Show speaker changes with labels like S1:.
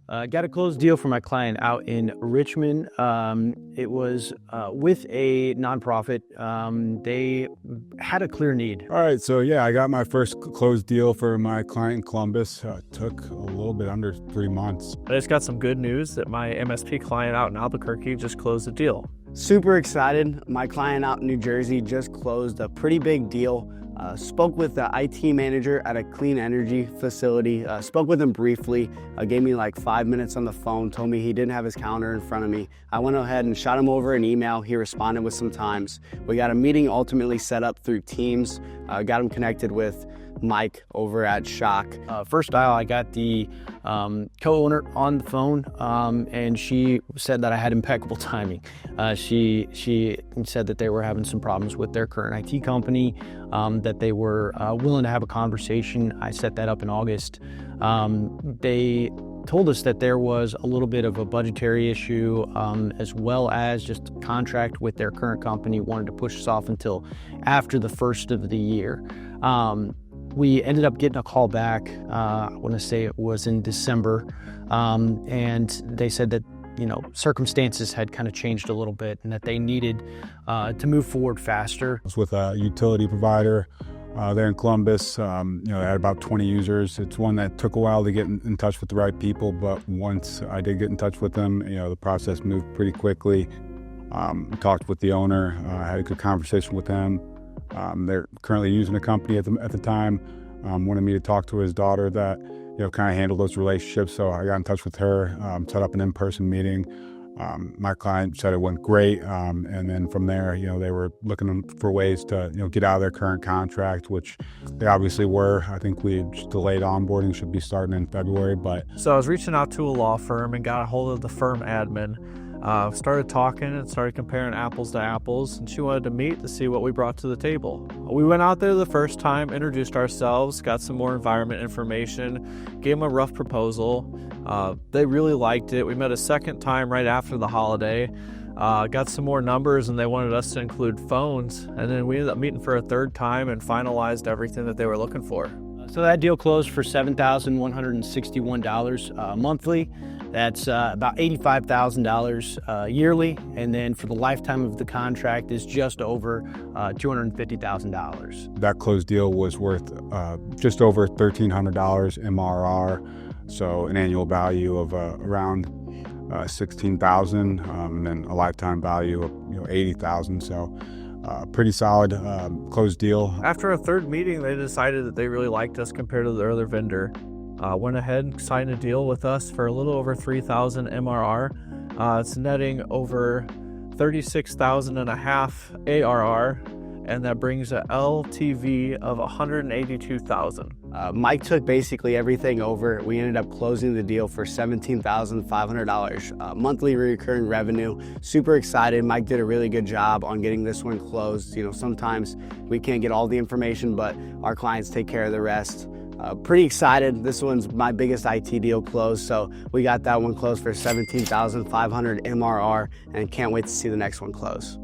S1: Got a closed deal for my client out in Richmond. It was with a nonprofit. They had a clear need.
S2: All right, so yeah, I got my first closed deal for my client in Columbus. Took a little bit under 3 months.
S3: I just got some good news that my MSP client out in Albuquerque just closed a deal.
S4: Super excited. My client out in New Jersey just closed a pretty big deal. Spoke with the IT manager at a clean energy facility. Spoke with him briefly, gave me like 5 minutes on the phone, told me he didn't have his calendar in front of me. I went ahead and shot him over an email. He responded with some times. We got a meeting ultimately set up through Teams. Got him connected with Mike over at Shock.
S1: First dial, I got the co-owner on the phone, and she said that I had impeccable timing. She said that they were having some problems with their current IT company, that they were willing to have a conversation. I set that up in August. They told us that there was a little bit of a budgetary issue, as well as just a contract with their current company wanted to push us off until after the first of the year. We ended up getting a call back, I want to say it was in December, and they said that, circumstances had kind of changed a little bit and that they needed to move forward faster.
S2: I was with a utility provider there in Columbus. They had about 20 users. It's one that took a while to get in touch with the right people, but once I did get in touch with them, the process moved pretty quickly. Talked with the owner, had a good conversation with him. They're currently using a company at the time. Wanted me to talk to his daughter that kind of handle those relationships. So I got in touch with her, set up an in-person meeting. My client said it went great, and then from there, they were looking for ways to get out of their current contract, which they obviously were. I think we just delayed onboarding, should be starting in February. But
S3: so I was reaching out to a law firm and got a hold of the firm admin. Started talking and started comparing apples to apples, and she wanted to meet to see what we brought to the table. We went out there the first time, introduced ourselves, got some more environment information, gave them a rough proposal. They really liked it. We met a second time right after the holiday, got some more numbers, and they wanted us to include phones, and then we ended up meeting for a third time and finalized everything that they were looking for.
S1: So that deal closed for $7,161 monthly. That's about $85,000 yearly, and then for the lifetime of the contract is just over $250,000.
S2: That closed deal was worth just over $1,300 MRR, so an annual value of around $16,000, and then a lifetime value of $80,000. So. Pretty solid closed deal.
S3: After a third meeting, they decided that they really liked us compared to their other vendor. Went ahead and signed a deal with us for a little over $3,000 MRR. It's netting over $36,500 ARR, and that brings a LTV of $182,000.
S4: Mike took basically everything over. We ended up closing the deal for $17,500 monthly recurring revenue. Super excited. Mike did a really good job on getting this one closed. Sometimes we can't get all the information, but our clients take care of the rest. Pretty excited. This one's my biggest IT deal closed, so we got that one closed for $17,500 MRR, and can't wait to see the next one close.